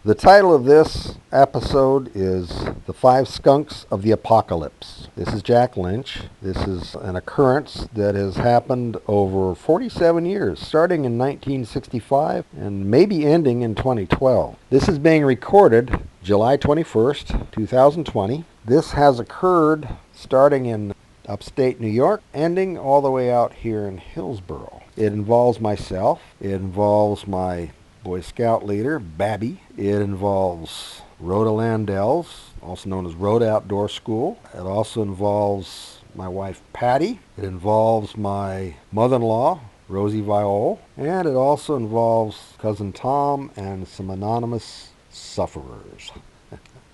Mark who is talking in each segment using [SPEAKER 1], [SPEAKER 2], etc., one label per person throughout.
[SPEAKER 1] The title of this episode is The Five Skunks of the Apocalypse. This is Jack Lynch. This is an occurrence that has happened over 47 years, starting in 1965 and maybe ending in 2012. This is being recorded July 21st, 2020. This has occurred starting in upstate New York, ending all the way out here in Hillsboro. It involves myself. It involves my Boy Scout leader, Babby. It involves Rhoda Landells, also known as Rhoda Outdoor School. It also involves my wife, Patty. It involves my mother-in-law, Rosie Viol. And it also involves Cousin Tom and some anonymous sufferers.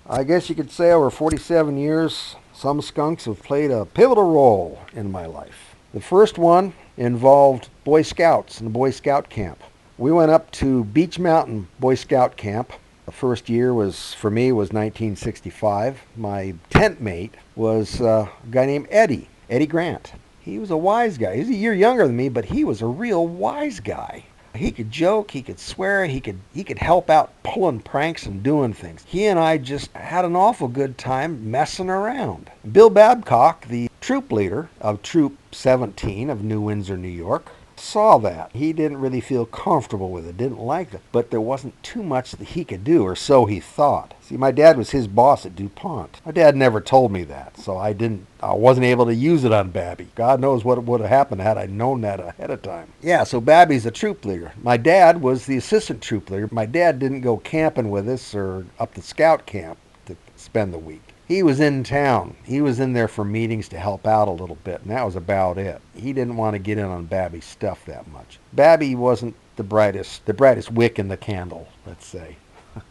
[SPEAKER 1] I guess you could say over 47 years, some skunks have played a pivotal role in my life. The first one involved Boy Scouts and the Boy Scout camp. We went up to Beach Mountain Boy Scout camp. The first year for me was 1965. My tent mate was a guy named Eddie Grant. He was a wise guy. He was a year younger than me, but he was a real wise guy. He could joke, he could swear, he could help out pulling pranks and doing things. He and I just had an awful good time messing around. Bill Babcock, the troop leader of Troop 17 of New Windsor, New York, saw that. He didn't really feel comfortable with it, didn't like it, but there wasn't too much that he could do, or so he thought. See, my dad was his boss at DuPont. My dad never told me that, so I wasn't able to use it on Babby. God knows what would have happened had I known that ahead of time. Yeah, so Babby's the troop leader. My dad was the assistant troop leader. My dad didn't go camping with us or up to scout camp to spend the week. He was in town. He was in there for meetings to help out a little bit, and that was about it. He didn't want to get in on Babby's stuff that much. Babby wasn't the brightest wick in the candle, let's say.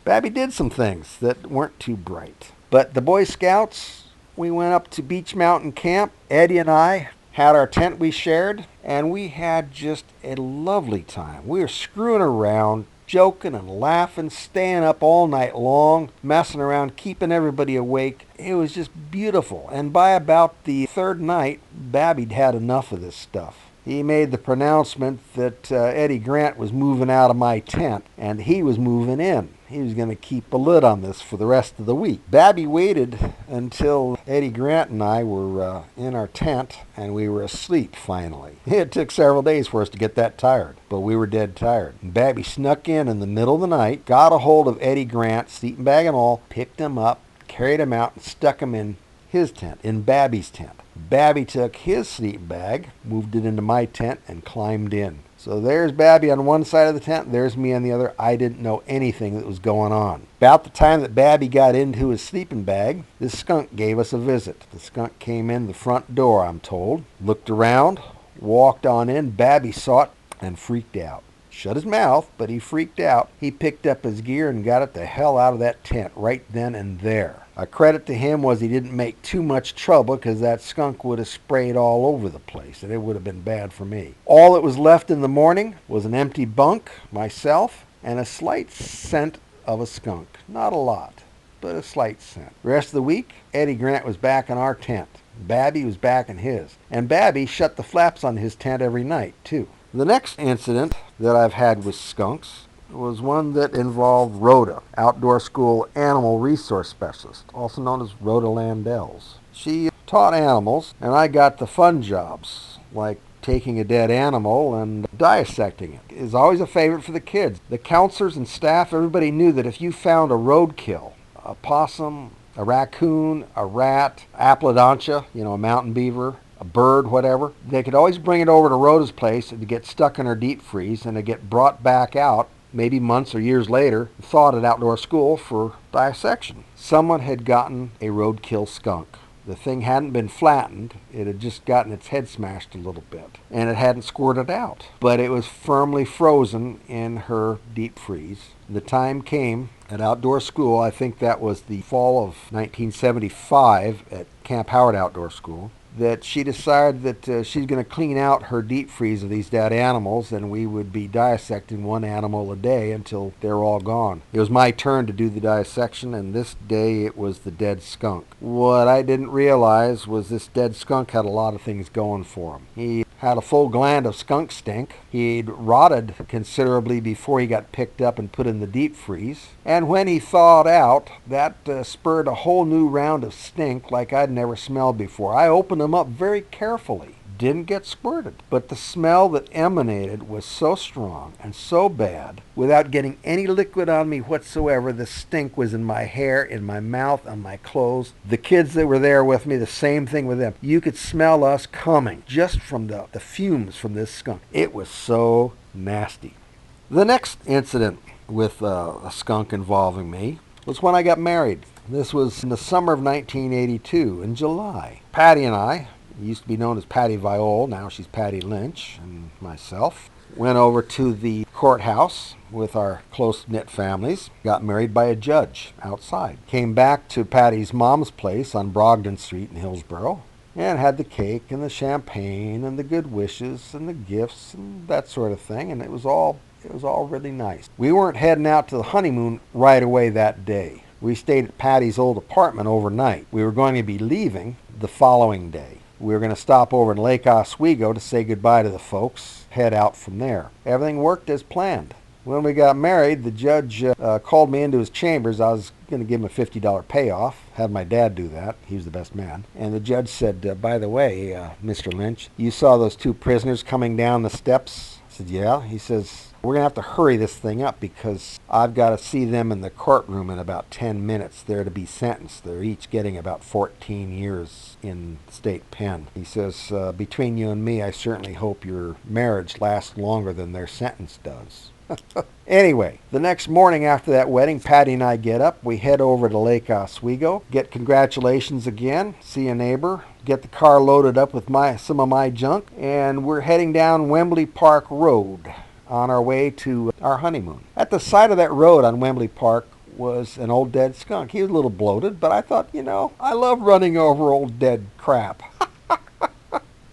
[SPEAKER 1] Babby did some things that weren't too bright. But the Boy Scouts, we went up to Beach Mountain Camp. Eddie and I had our tent we shared, and we had just a lovely time. We were screwing around, joking and laughing, staying up all night long, messing around, keeping everybody awake. It was just beautiful. And by about the third night, Babby'd had enough of this stuff. He made the pronouncement that Eddie Grant was moving out of my tent, and he was moving in. He was going to keep a lid on this for the rest of the week. Babby waited until Eddie Grant and I were in our tent, and we were asleep finally. It took several days for us to get that tired, but we were dead tired. And Babby snuck in the middle of the night, got a hold of Eddie Grant, sleeping bag and all, picked him up, carried him out, and stuck him in his tent, in Babby's tent. Babby took his sleeping bag, moved it into my tent, and climbed in. So there's Babby on one side of the tent, there's me on the other. I didn't know anything that was going on. About the time that Babby got into his sleeping bag, this skunk gave us a visit. The skunk came in the front door, I'm told, looked around, walked on in. Babby saw it and freaked out. Shut his mouth, but he freaked out. He picked up his gear and got it the hell out of that tent right then and there. A credit to him was he didn't make too much trouble, because that skunk would have sprayed all over the place, and it would have been bad for me. All that was left in the morning was an empty bunk, myself, and a slight scent of a skunk. Not a lot, but a slight scent. The rest of the week, Eddie Grant was back in our tent. Babby was back in his. And Babby shut the flaps on his tent every night, too. The next incident that I've had with skunks was one that involved Rhoda, Outdoor School Animal Resource Specialist, also known as Rhoda Landells. She taught animals, and I got the fun jobs, like taking a dead animal and dissecting it. It was always a favorite for the kids. The counselors and staff, everybody knew that if you found a roadkill, a possum, a raccoon, a rat, applodontia, a mountain beaver, a bird, whatever, they could always bring it over to Rhoda's place and to get stuck in her deep freeze and to get brought back out maybe months or years later, thawed at Outdoor School for dissection. Someone had gotten a roadkill skunk. The thing hadn't been flattened. It had just gotten its head smashed a little bit. And it hadn't squirted out. But it was firmly frozen in her deep freeze. The time came at Outdoor School, I think that was the fall of 1975 at Camp Howard Outdoor School, that she decided that she's going to clean out her deep freeze of these dead animals, and we would be dissecting one animal a day until they're all gone. It was my turn to do the dissection, and this day it was the dead skunk. What I didn't realize was this dead skunk had a lot of things going for him. He had a full gland of skunk stink. He'd rotted considerably before he got picked up and put in the deep freeze. And when he thawed out, that spurred a whole new round of stink like I'd never smelled before. I opened him up very carefully. Didn't get squirted, but the smell that emanated was so strong and so bad. Without getting any liquid on me whatsoever, the stink was in my hair, in my mouth, on my clothes. The kids that were there with me, the same thing with them. You could smell us coming just from the fumes from this skunk. It was so nasty. The next incident with a skunk involving me was when I got married. This was in the summer of 1982, in July. Patty and I, used to be known as Patty Viol, now she's Patty Lynch, and myself, went over to the courthouse with our close-knit families, got married by a judge outside. Came back to Patty's mom's place on Brogden Street in Hillsborough, and had the cake and the champagne and the good wishes and the gifts and that sort of thing, and it was all really nice. We weren't heading out to the honeymoon right away that day. We stayed at Patty's old apartment overnight. We were going to be leaving the following day. We were going to stop over in Lake Oswego to say goodbye to the folks, head out from there. Everything worked as planned. When we got married, the judge called me into his chambers. I was going to give him a $50 payoff. Had my dad do that. He was the best man. And the judge said, by the way, Mr. Lynch, you saw those two prisoners coming down the steps? I said, yeah. He says, we're going to have to hurry this thing up because I've got to see them in the courtroom in about 10 minutes. They're to be sentenced. They're each getting about 14 years in state pen. He says, between you and me, I certainly hope your marriage lasts longer than their sentence does. Anyway, the next morning after that wedding, Patty and I get up. We head over to Lake Oswego, get congratulations again, see a neighbor, get the car loaded up with some of my junk, and we're heading down Wembley Park Road on our way to our honeymoon. At the side of that road on Wembley Park was an old dead skunk. He was a little bloated, but I thought, I love running over old dead crap.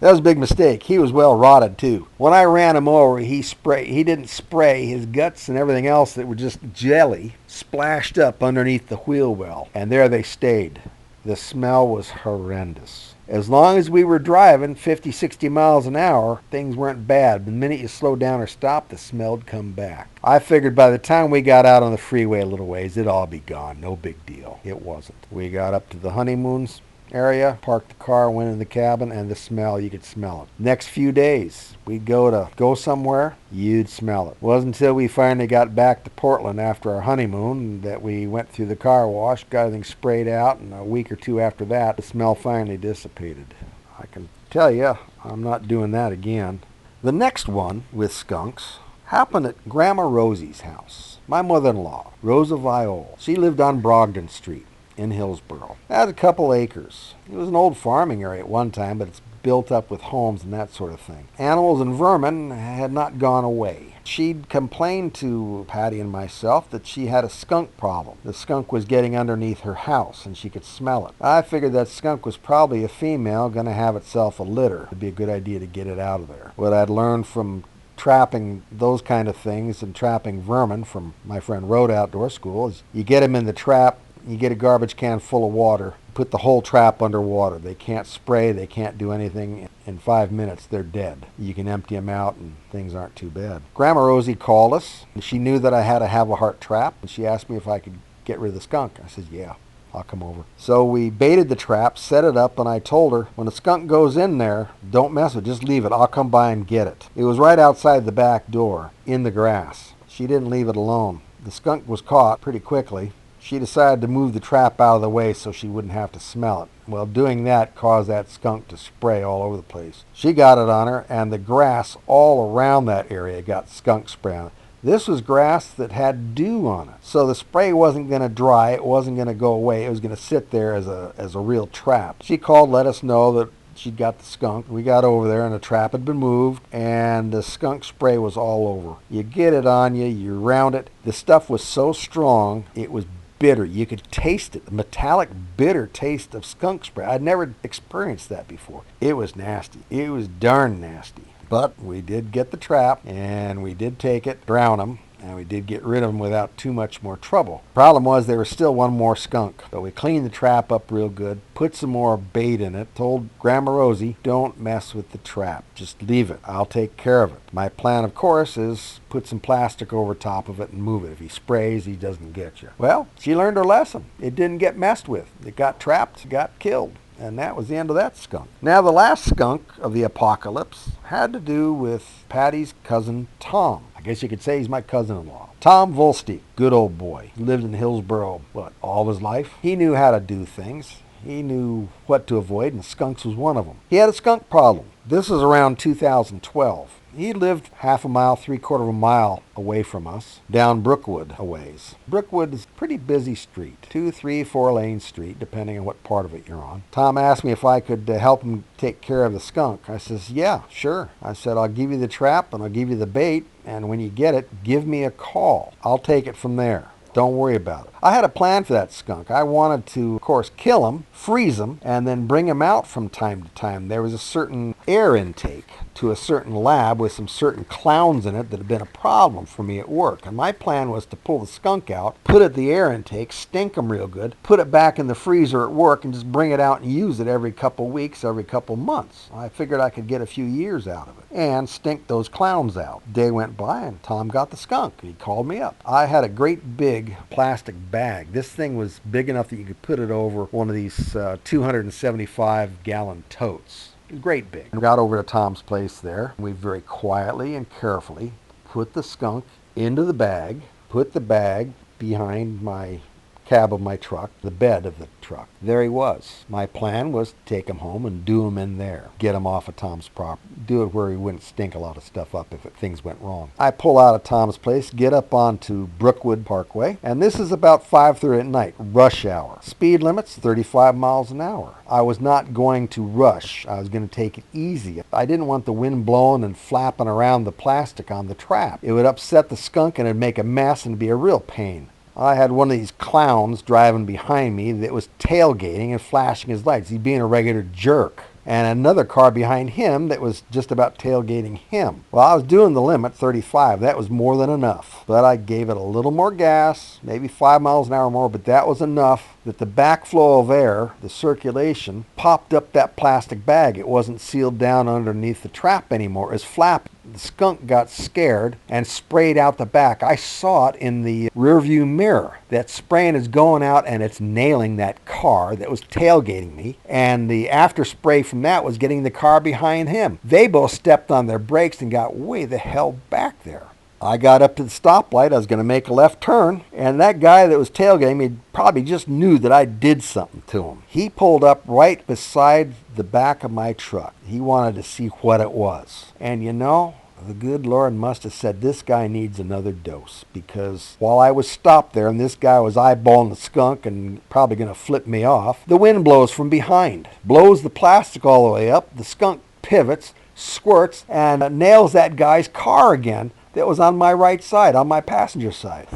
[SPEAKER 1] That was a big mistake. He was well rotted too. When I ran him over, he didn't spray. His guts and everything else that were just jelly splashed up underneath the wheel well. And there they stayed. The smell was horrendous. As long as we were driving 50, 60 miles an hour, things weren't bad. The minute you slowed down or stopped, the smell would come back. I figured by the time we got out on the freeway a little ways, it'd all be gone. No big deal. It wasn't. We got up to the honeymoons area, parked the car, went in the cabin, and the smell, you could smell it. Next few days, we'd go somewhere, you'd smell it. It wasn't until we finally got back to Portland after our honeymoon that we went through the car wash, got everything sprayed out, and a week or two after that, the smell finally dissipated. I can tell you, I'm not doing that again. The next one with skunks happened at Grandma Rosie's house. My mother-in-law, Rosa Viol, she lived on Brogden Street in Hillsborough. It had a couple acres. It was an old farming area at one time, but it's built up with homes and that sort of thing. Animals and vermin had not gone away. She'd complained to Patty and myself that she had a skunk problem. The skunk was getting underneath her house and she could smell it. I figured that skunk was probably a female going to have itself a litter. It'd be a good idea to get it out of there. What I'd learned from trapping those kind of things and trapping vermin from my friend Road Outdoor School is you get them in the trap. You get a garbage can full of water, put the whole trap underwater. They can't spray, they can't do anything. In 5 minutes, they're dead. You can empty them out and things aren't too bad. Grandma Rosie called us. She knew that I had a have-a-heart trap, and she asked me if I could get rid of the skunk. I said, yeah, I'll come over. So we baited the trap, set it up, and I told her, when a skunk goes in there, don't mess with it, just leave it. I'll come by and get it. It was right outside the back door, in the grass. She didn't leave it alone. The skunk was caught pretty quickly. She decided to move the trap out of the way so she wouldn't have to smell it. Well, doing that caused that skunk to spray all over the place. She got it on her, and the grass all around that area got skunk spray on it. This was grass that had dew on it. So the spray wasn't going to dry. It wasn't going to go away. It was going to sit there as a real trap. She called, let us know that she'd got the skunk. We got over there, and the trap had been moved, and the skunk spray was all over. You get it on you, you round it. The stuff was so strong, it was bitter. You could taste it, the metallic, bitter taste of skunk spray. I'd never experienced that before. It was nasty. It was darn nasty. But we did get the trap, and we did take it, drown them, and we did get rid of them without too much more trouble. Problem was there was still one more skunk, but we cleaned the trap up real good, put some more bait in it, told Grandma Rosie, don't mess with the trap, just leave it, I'll take care of it. My plan, of course, is put some plastic over top of it and move it. If he sprays, he doesn't get you. Well, she learned her lesson. It didn't get messed with. It got trapped, it got killed. And that was the end of that skunk. Now, the last skunk of the apocalypse had to do with Patty's cousin Tom. I guess you could say he's my cousin-in-law. Tom Volsteek, good old boy. He lived in Hillsboro, all of his life. He knew how to do things. He knew what to avoid, and skunks was one of them. He had a skunk problem. This was around 2012. He lived half a mile, three-quarter of a mile away from us, down Brookwood a ways. Brookwood is a pretty busy street, 2, 3, 4-lane street, depending on what part of it you're on. Tom asked me if I could help him take care of the skunk. I says, yeah, sure. I said, I'll give you the trap and I'll give you the bait, and when you get it, give me a call. I'll take it from there. Don't worry about it. I had a plan for that skunk. I wanted to, of course, kill him, freeze him, and then bring him out from time to time. There was a certain air intake to a certain lab with some certain clowns in it that had been a problem for me at work. And my plan was to pull the skunk out, put it at the air intake, stink him real good, put it back in the freezer at work, and just bring it out and use it every couple weeks, every couple months. I figured I could get a few years out of it and stink those clowns out. Day went by and Tom got the skunk. He called me up. I had a great big plastic bag. This thing was big enough that you could put it over one of these 275-gallon totes. Great big. I got over to Tom's place there. We very quietly and carefully put the skunk into the bag, put the bag behind my cab of my truck, the bed of the truck. There he was. My plan was to take him home and do him in there. Get him off of Tom's property. Do it where he wouldn't stink a lot of stuff up if things went wrong. I pull out of Tom's place, get up onto Brookwood Parkway, and this is about 5:30 at night, rush hour. Speed limit's 35 miles an hour. I was not going to rush. I was going to take it easy. I didn't want the wind blowing and flapping around the plastic on the trap. It would upset the skunk and it'd make a mess and be a real pain. I had one of these clowns driving behind me that was tailgating and flashing his lights. He's being a regular jerk. And another car behind him that was just about tailgating him. Well, I was doing the limit, 35. That was more than enough. But I gave it a little more gas, maybe 5 miles an hour more, but that was enough that the backflow of air, the circulation, popped up that plastic bag. It wasn't sealed down underneath the trap anymore. It was flapping. The skunk got scared and sprayed out the back. I saw it in the rearview mirror. That spraying is going out and it's nailing that car that was tailgating me. And the after spray from that was getting the car behind him. They both stepped on their brakes and got way the hell back there. I got up to the stoplight. I was going to make a left turn, and that guy that was tailgating me probably just knew that I did something to him. He pulled up right beside the back of my truck. He wanted to see what it was. And you know, the good Lord must have said, this guy needs another dose, because while I was stopped there and this guy was eyeballing the skunk and probably going to flip me off, the wind blows from behind, blows the plastic all the way up. The skunk pivots, squirts, and nails that guy's car again that was on my right side, on my passenger side.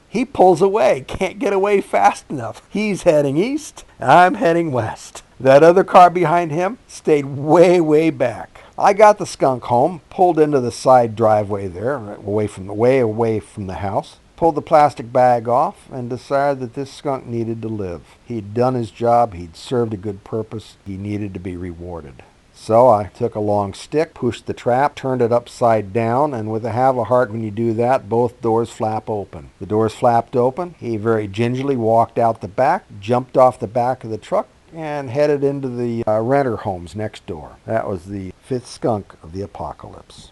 [SPEAKER 1] He pulls away, can't get away fast enough. He's heading east, I'm heading west. That other car behind him stayed way, way back. I got the skunk home, pulled into the side driveway there, away from the house, pulled the plastic bag off, and decided that this skunk needed to live. He'd done his job, he'd served a good purpose, he needed to be rewarded. So I took a long stick, pushed the trap, turned it upside down, and with a have a heart when you do that, both doors flap open. The doors flapped open. He very gingerly walked out the back, jumped off the back of the truck, and headed into the renter homes next door. That was the fifth skunk of the apocalypse.